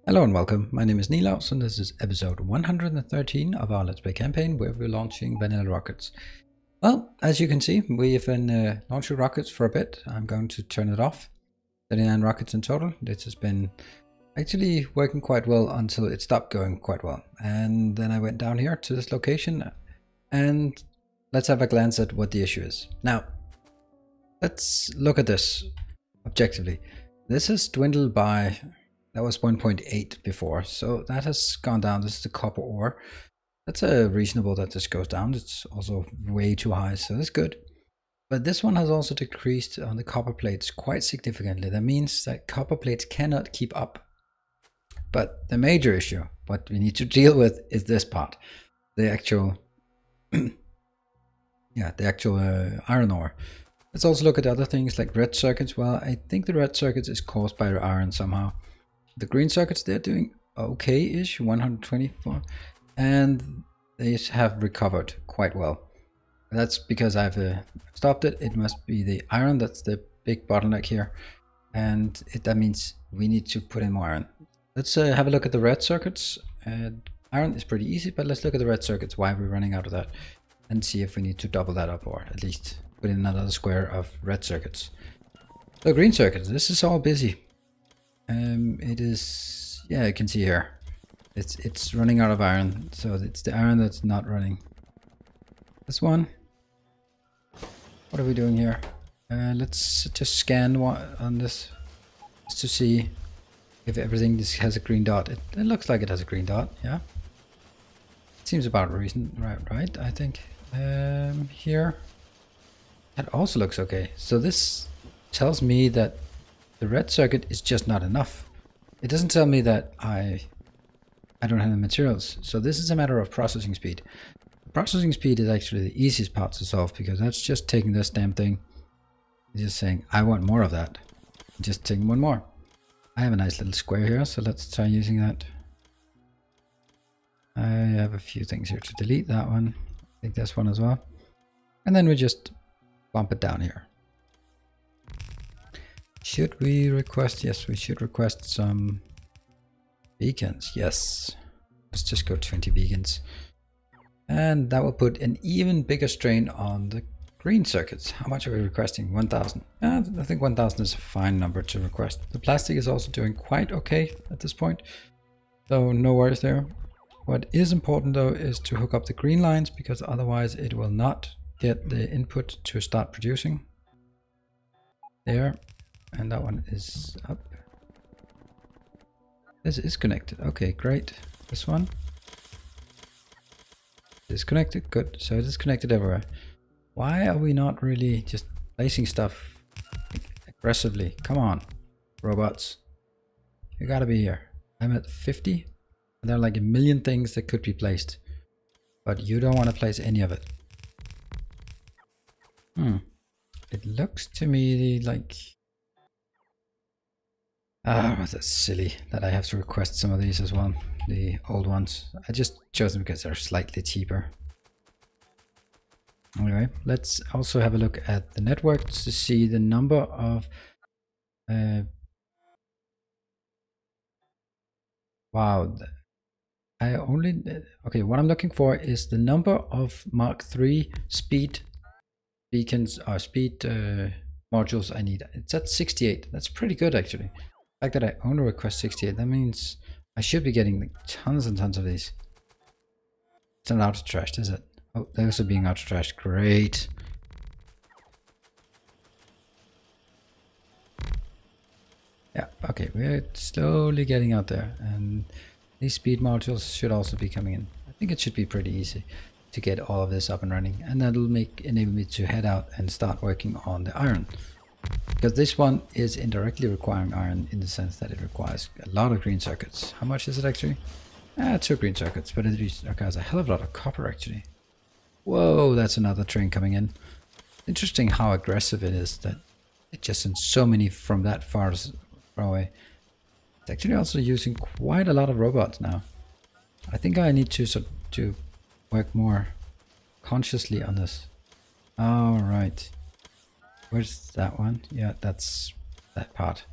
Hello and welcome, my name is Nilaus and this is episode 113 of our Let's Play campaign where we're launching vanilla rockets. Well, as you can see, we've been launching rockets for a bit. I'm going to turn it off. 39 rockets in total. This has been actually working quite well until it stopped going quite well. And then I went down here to this location and let's have a glance at what the issue is. Now, let's look at this objectively. This has dwindled by... That was 1.8 before, so that has gone down. This is the copper ore. That's reasonable that this goes down. It's also way too high, so that's good. But this one has also decreased on the copper plates quite significantly. That means that copper plates cannot keep up. But the major issue, what we need to deal with, is this part. The actual, iron ore. Let's also look at other things like red circuits. Well, I think the red circuits is caused by iron somehow. The green circuits, they're doing okay-ish, 124, and they have recovered quite well. That's because I've stopped it. It must be the iron that's the big bottleneck here, and that means we need to put in more iron. Let's have a look at the red circuits. Iron is pretty easy, but let's look at the red circuits, why we're running out of that, and see if we need to double that up, or at least put in another square of red circuits. So green circuits, this is all busy. It is, yeah, you can see here, it's running out of iron, so it's the iron that's not running. This one, what are we doing here? Let's just scan on this, just to see if everything just has a green dot. It looks like it has a green dot, yeah. It seems about right, I think. Here, that also looks okay. So this tells me that the red circuit is just not enough. It doesn't tell me that I don't have the materials. So this is a matter of processing speed. Processing speed is actually the easiest part to solve, because that's just taking this damn thing, just saying I want more of that, just taking one more. I have a nice little square here, so let's try using that. I have a few things here to delete. That one, I think this one as well, and then we just bump it down here. Should we request? Yes, we should request some beacons. Yes, let's just go 20 beacons, and that will put an even bigger strain on the green circuits. How much are we requesting? 1000. I think 1000 is a fine number to request. The plastic is also doing quite okay at this point, so no worries there. What is important though is to hook up the green lines, because otherwise it will not get the input to start producing. There. And that one is up. This is connected. Okay, great. This one is connected. Good. So it is connected everywhere. Why are we not really just placing stuff aggressively? Come on, robots. You gotta be here. I'm at 50. And there are like a million things that could be placed, but you don't want to place any of it. It looks to me like... that's silly that I have to request some of these as well, the old ones. I just chose them because they're slightly cheaper. Anyway, let's also have a look at the network to see the number of... wow, I only... Okay, what I'm looking for is the number of Mark III speed beacons or speed modules I need. It's at 68. That's pretty good actually. The fact that I only request 68, that means I should be getting like tons and tons of these. It's not auto-trashed, is it? Oh, those are being auto-trashed. Great. Yeah, okay, we're slowly getting out there, and these speed modules should also be coming in. I think it should be pretty easy to get all of this up and running, and that'll enable me to head out and start working on the iron. Because this one is indirectly requiring iron in the sense that it requires a lot of green circuits. How much is it actually? 2 green circuits, but it requires a hell of a lot of copper actually. Whoa, that's another train coming in. Interesting how aggressive it is that it just sends so many from that far away. It's actually also using quite a lot of robots now. I think I need to work more consciously on this. All right. Where's that one? Yeah, that's that part.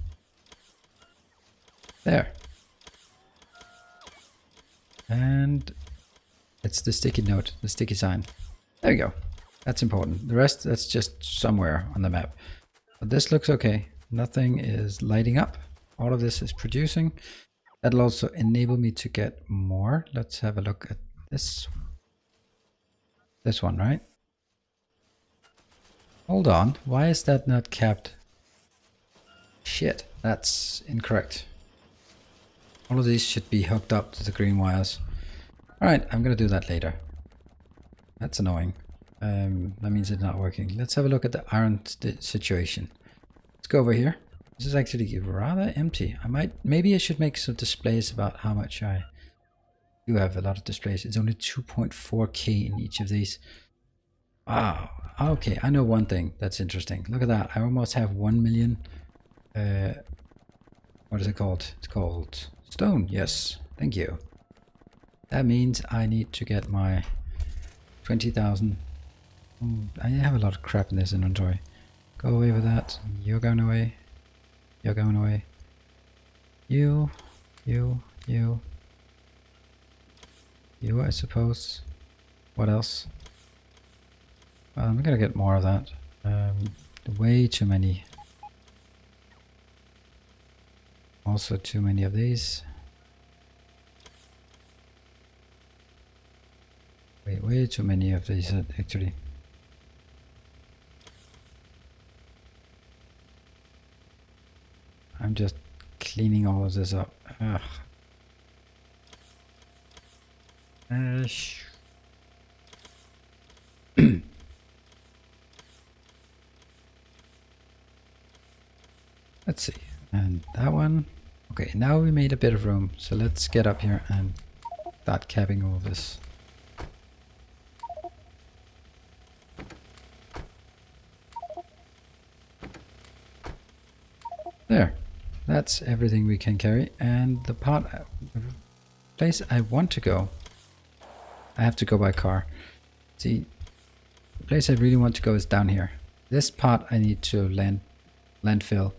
There. And it's the sticky note, the sticky sign. There you go. That's important. The rest, that's just somewhere on the map. But this looks okay. Nothing is lighting up. All of this is producing. That'll also enable me to get more. Let's have a look at this. This one, right? Hold on. Why is that not capped? Shit, that's incorrect. All of these should be hooked up to the green wires. Alright, I'm gonna do that later. That's annoying. That means it's not working. Let's have a look at the iron situation. Let's go over here. This is actually rather empty. Maybe I should make some displays about how much I do have. A lot of displays. It's only 2.4k in each of these. Wow. Okay, I know one thing that's interesting. Look at that. I almost have 1 million. What is it called? It's called stone. Yes. Thank you. That means I need to get my 20,000. I have a lot of crap in this inventory. Go away with that. You're going away. You're going away. You, I suppose. What else? Well, I'm gonna get more of that. Way too many. Also too many of these. Way too many of these actually. I'm just cleaning all of this up. Ugh. Let's see. And that one. Okay, now we made a bit of room. So let's get up here and start capping all this. There. That's everything we can carry. And the place I want to go, I have to go by car. See, the place I really want to go is down here. This part I need to landfill.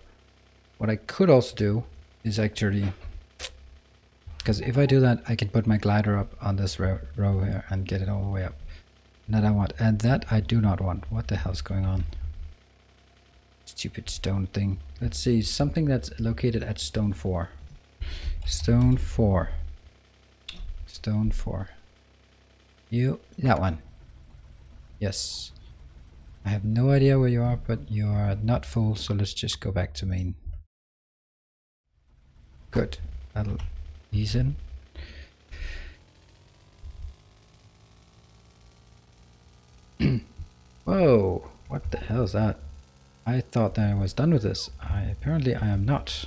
What I could also do is actually, because if I do that, I can put my glider up on this row here and get it all the way up. And that I want, and that I do not want. What the hell's going on? Stupid stone thing. Let's see, something that's located at stone 4. Stone 4. Stone 4. That one. Yes. I have no idea where you are, but you are not full, so let's just go back to main. Good. That'll ease in. Whoa, what the hell is that? I thought that I was done with this. Apparently I am not.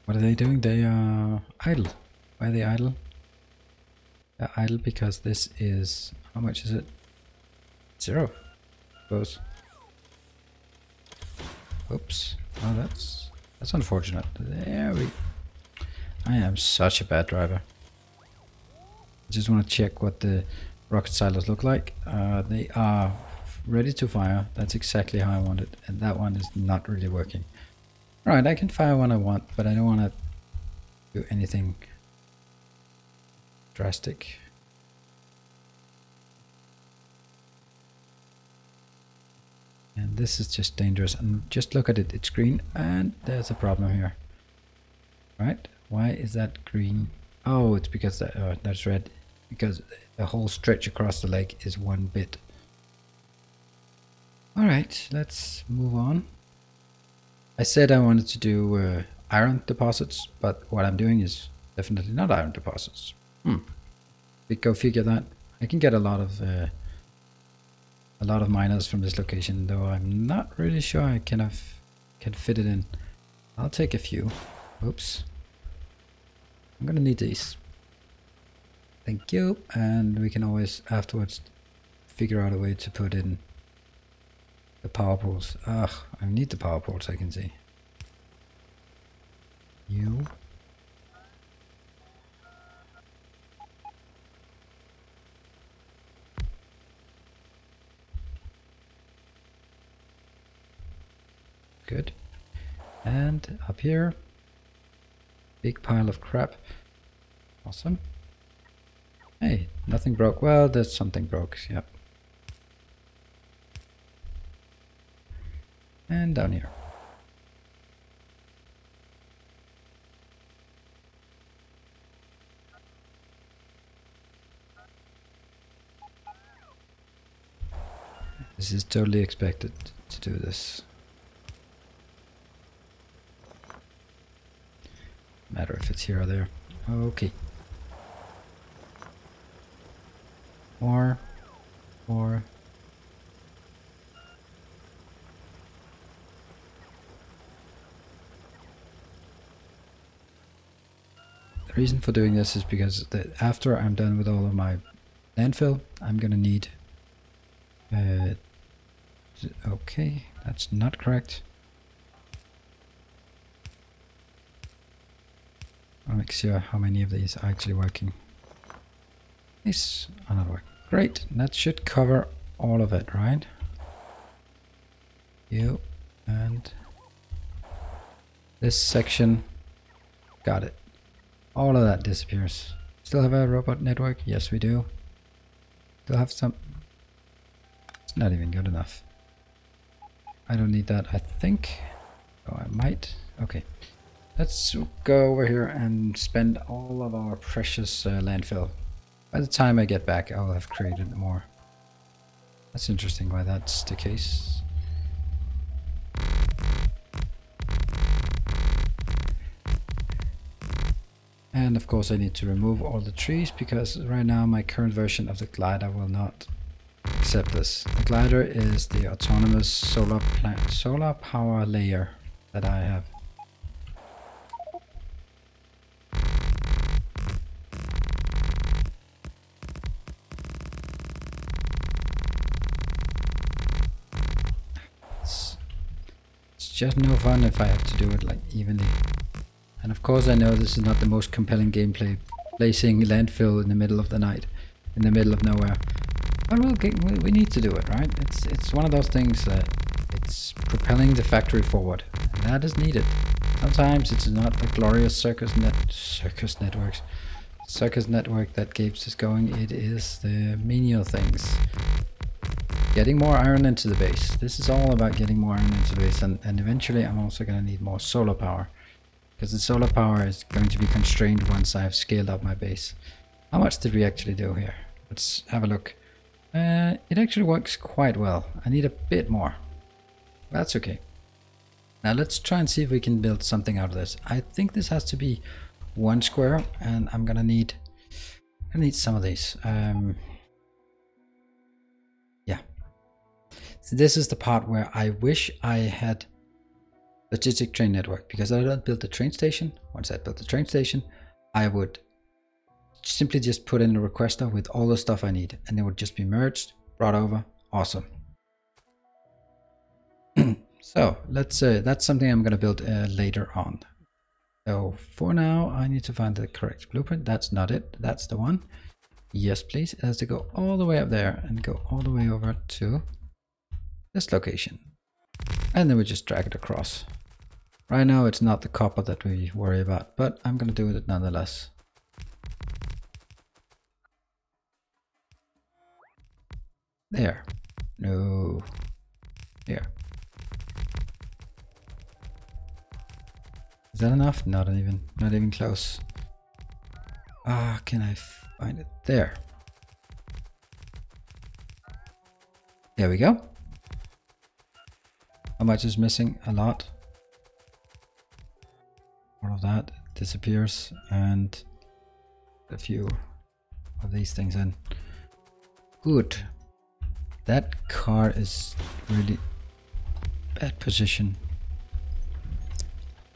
What are they doing? They are idle. Why are they idle? They're idle because this is... How much is it? 0, I suppose. Oops. Oh, that's unfortunate. There we... I am such a bad driver. I just want to check what the rocket silos look like. They are ready to fire. That's exactly how I want it. And that one is not really working. Alright, I can fire when I want, but I don't want to do anything drastic. And this is just dangerous. And just look at it. It's green and there's a problem here. Right? Why is that green? Oh, it's because that's red. Because the whole stretch across the lake is 1 bit. Alright, let's move on. I said I wanted to do iron deposits, but what I'm doing is definitely not iron deposits. We go figure that. I can get a lot of miners from this location, though I'm not really sure I can fit it in. I'll take a few. Oops. I'm gonna need these. Thank you. And we can always afterwards figure out a way to put in the power poles. Ugh, I need the power poles, I can see. You. Good. And up here, Big pile of crap. Awesome. Hey, nothing broke. Well, there's something broke. Yep. And down here. This is totally expected to do this. Matter if it's here or there. Okay. More. The reason for doing this is because after I'm done with all of my landfill, I'm gonna need okay, that's not correct. I'll make sure how many of these are actually working. These are not working. Great, that should cover all of it, right? You and this section. Got it. All of that disappears. Still have a robot network? Yes, we do. Still have some. It's not even good enough. I don't need that, I think. Oh, I might. Okay. Let's go over here and spend all of our precious landfill. By the time I get back, I'll have created more. That's interesting why that's the case. And of course I need to remove all the trees because right now my current version of the glider will not accept this. The glider is the autonomous solar power layer that I have. It's just no fun if I have to do it like evenly. And of course I know this is not the most compelling gameplay, placing landfill in the middle of the night, in the middle of nowhere. But we need to do it, right? It's one of those things that it's propelling the factory forward, and that is needed. Sometimes it's not the glorious circus network that keeps us going. It is the menial things. Getting more iron into the base. This is all about getting more iron into the base, and eventually I'm also going to need more solar power. Because the solar power is going to be constrained once I have scaled up my base. How much did we actually do here? Let's have a look. It actually works quite well. I need a bit more. That's okay. Now let's try and see if we can build something out of this. I think this has to be 1 square, and I'm gonna need some of these. Yeah. So this is the part where I wish I had logistic train network, because I don't build the train station. Once I built the train station, I would simply just put in a requester with all the stuff I need, and it would just be merged, brought over. Awesome. So let's that's something I'm going to build later on. So for now I need to find the correct blueprint. That's not it, that's the one. Yes please. It has to go all the way up there and go all the way over to this location, and then we just drag it across. Right now it's not the copper that we worry about, but I'm going to do it nonetheless. There. No. Here. Is that enough? Not even close. Ah, can I find it? There. There we go. How much is missing? A lot. All of that disappears, and a few of these things in. Good. That car is really bad position.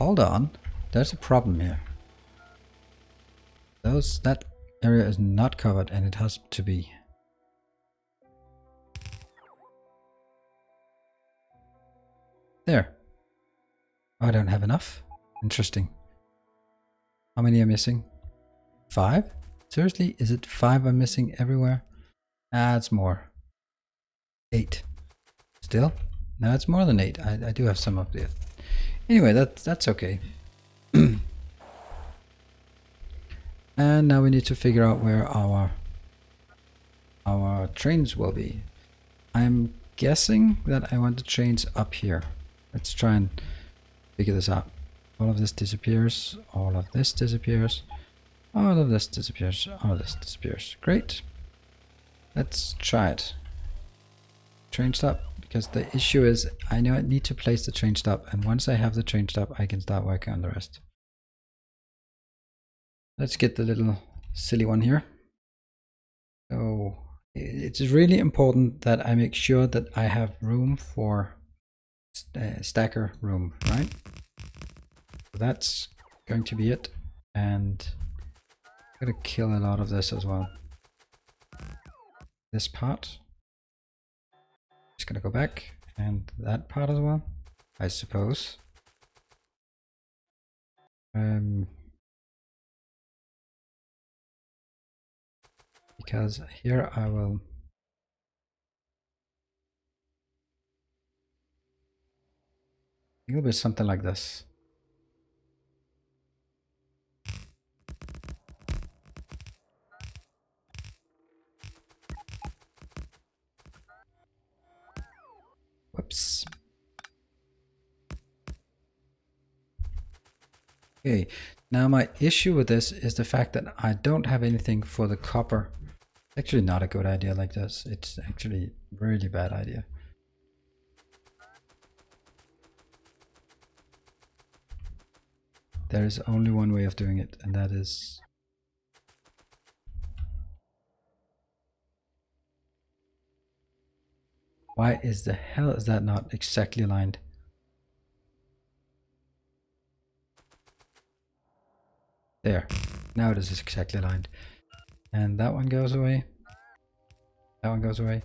Hold on, there's a problem here. That area is not covered, and it has to be. There. Oh, I don't have enough. Interesting. How many are missing? 5? Seriously, is it 5 are missing everywhere? Ah, it's more. 8. Still? No, it's more than 8. I do have some up there. Anyway, that's okay. And now we need to figure out where our trains will be. I'm guessing that I want the trains up here. Let's try and figure this out. All of this disappears, all of this disappears, all of this disappears, all of this disappears. Great. Let's try it. Train stop, because the issue is I know I need to place the train stop, and once I have the train stop I can start working on the rest. Let's get the little silly one here. So it's really important that I make sure that I have room for stacker room, right? So that's going to be it, and I'm gonna kill a lot of this as well. This part, just gonna go back, and that part as well, I suppose. Because here I will it'll be something like this. Whoops. Okay, now my issue with this is the fact that I don't have anything for the copper. Actually not a good idea like this. It's actually a really bad idea. There is only one way of doing it, and that is why is the hell is that not exactly aligned? There. Now it is exactly aligned. And that one goes away. That one goes away.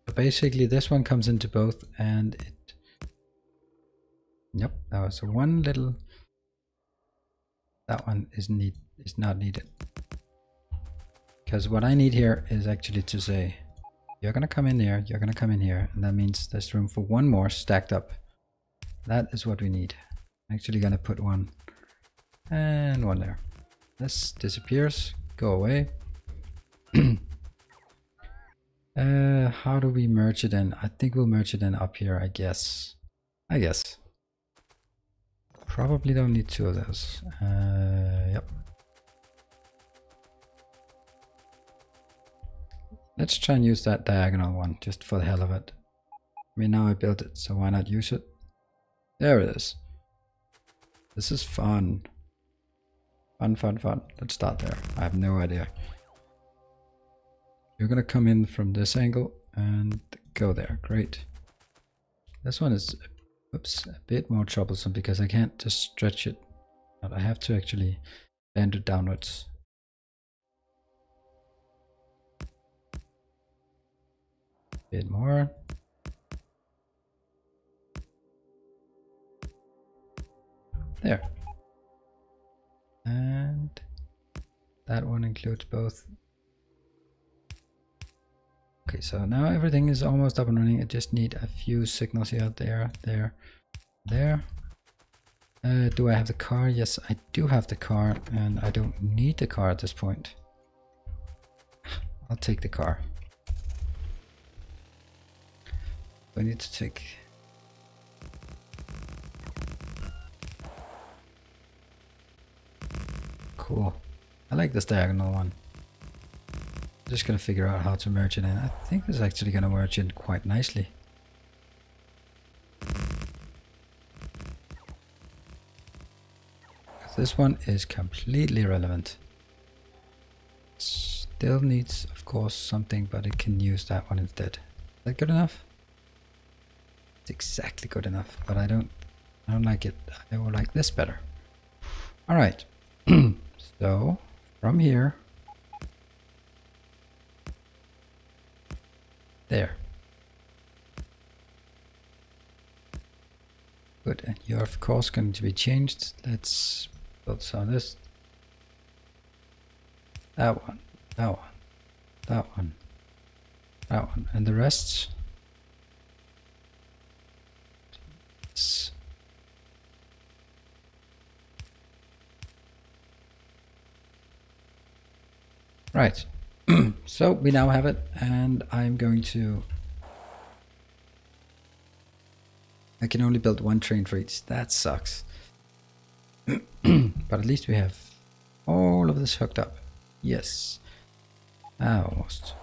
So basically this one comes into both, and it... Nope, that was one little... That one is not needed. Because what I need here is actually to say, you're gonna come in here, you're gonna come in here, and that means there's room for one more stacked up. That is what we need. I'm actually gonna put one and one there. This disappears, go away. How do we merge it in? I think we'll merge it in up here, I guess. Probably don't need two of those. Yep. Let's try and use that diagonal one just for the hell of it. I mean, now I built it, so why not use it? There it is. This is fun. Fun. Let's start there. I have no idea. You're gonna come in from this angle and go there. Great. This one is, oops, a bit more troublesome because I can't just stretch it. But I have to actually bend it downwards. Bit more. There. And that one includes both. Okay, so now everything is almost up and running. I just need a few signals here, there. Do I have the car? Yes, I do have the car, and I don't need the car at this point. I'll take the car. I need to take... Cool. I like this diagonal one. Just gonna figure out how to merge it in. I think this is actually gonna merge in quite nicely. This one is completely irrelevant. Still needs, of course, something, but it can use that one instead. Is that good enough? It's exactly good enough, but I don't like it. I would like this better. All right. So from here, there. Good, and you're of course going to be changed. Let's build some of this. That one, that one, that one, that one, and the rest. Right. So we now have it, and I'm going to... I can only build one train for each. That sucks. But at least we have all of this hooked up. Yes. Almost.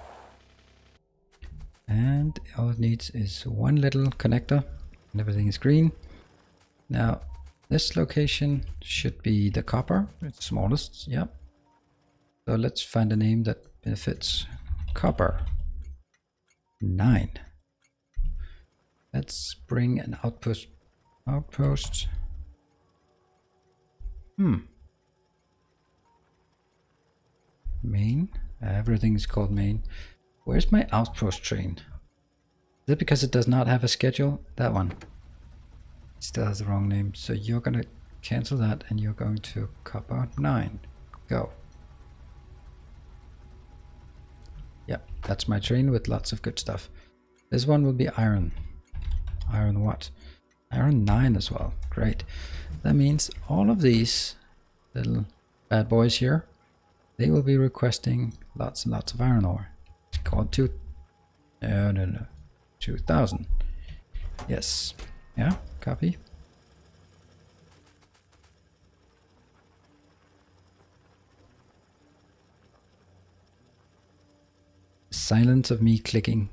And all it needs is one little connector, and everything is green. Now, this location should be the copper. It's smallest, yep. So let's find a name that benefits copper. 9. Let's bring an outpost. Main. Everything is called main. Where's my outpost train? Is it because it does not have a schedule? That one. It still has the wrong name. So you're going to cancel that and you're going to copper 9. Go. Yep, that's my train with lots of good stuff. This one will be iron. Iron what? Iron 9 as well. Great. That means all of these little bad boys here, they will be requesting lots and lots of iron ore. It's called 2000. Yes. Yeah, copy. Silence of me clicking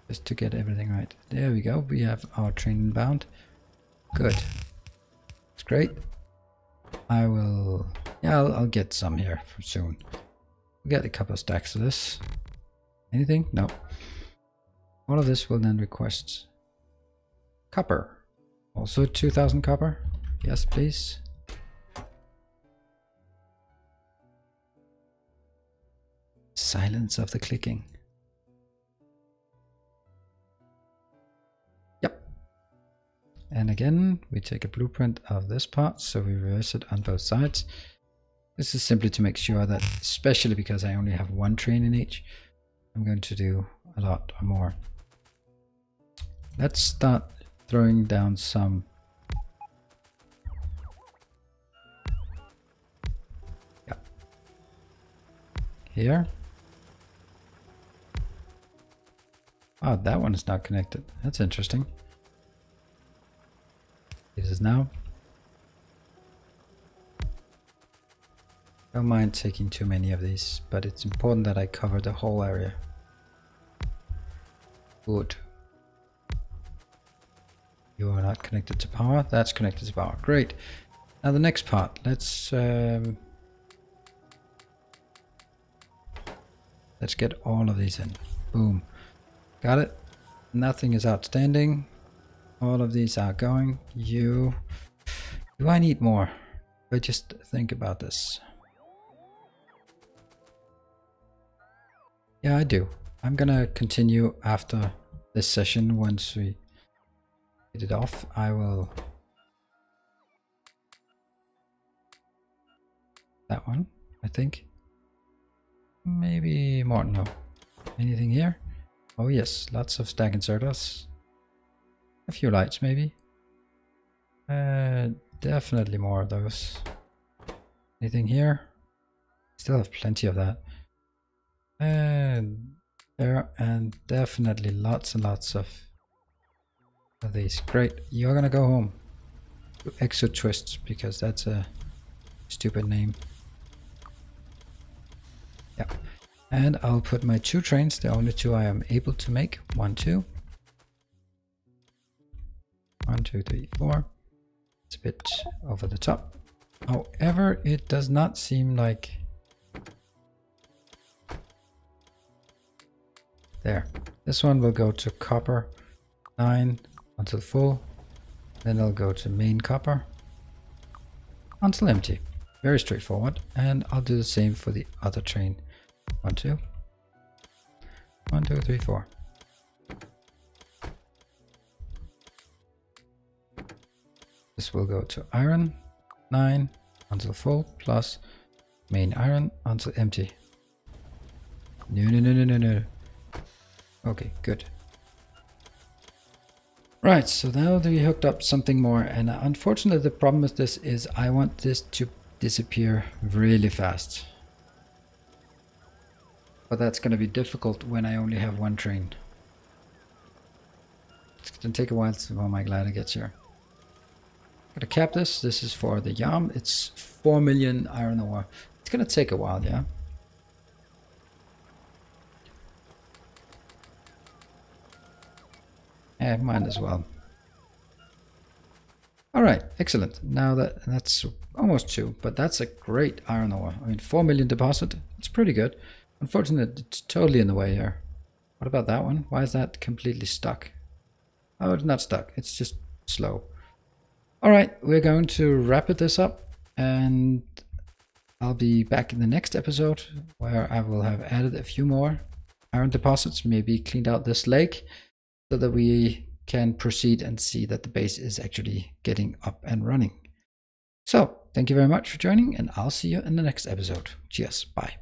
just to get everything right. There we go. We have our train inbound. Good. It's great. I will... yeah, I'll get some here for soon. We'll get a couple of stacks of this. Anything? No. All of this will then request copper. Also 2000 copper. Yes, please. Silence of the clicking. Yep. And again, we take a blueprint of this part, so we reverse it on both sides. This is simply to make sure that, especially because I only have one train in each, I'm going to do a lot more. Let's start throwing down some here. Oh, that one is not connected. That's interesting. It is now. Don't mind taking too many of these, but it's important that I cover the whole area. Good. You are not connected to power. That's connected to power. Great. Now the next part. Let's get all of these in. Boom. Got it. Nothing is outstanding. All of these are going. Do I need more? But just think about this. Yeah, I do. I'm gonna continue after this session. Once we get it off, I will... that one, I think. Maybe more. No. Anything here? Oh yes, lots of stack inserters. A few lights maybe. Definitely more of those. Anything here? Still have plenty of that. And there, and definitely lots and lots of these. Great, you're gonna go home. Exo Twists, because that's a stupid name. Yeah. And I'll put my 2 trains, the only 2 I am able to make. 1, 2. 1, 2, 3, 4. It's a bit over the top. However, it does not seem like... there. This one will go to copper 9 until full. Then it'll go to main copper until empty. Very straightforward. And I'll do the same for the other train. 1, 2. 1, 2, 3, 4. This will go to iron 9 until full plus main iron until empty. No. Okay, good. Right, so now that we hooked up something more, and unfortunately the problem with this is I want this to disappear really fast. But that's going to be difficult when I only have one train. It's going to take a while before my glider gets here. Gotta cap this. This is for the yarn. It's 4 million iron ore. It's gonna take a while, yeah. Mine as well. Alright, excellent. Now that's almost 2, but that's a great iron ore. I mean, 4 million deposit. It's pretty good. Unfortunately, it's totally in the way here. What about that one? Why is that completely stuck? Oh, it's not stuck. It's just slow. Alright, we're going to wrap this up, and I'll be back in the next episode where I will have added a few more iron deposits, maybe cleaned out this lake, so that we can proceed and see that the base is actually getting up and running. So, thank you very much for joining, and I'll see you in the next episode. Cheers, bye.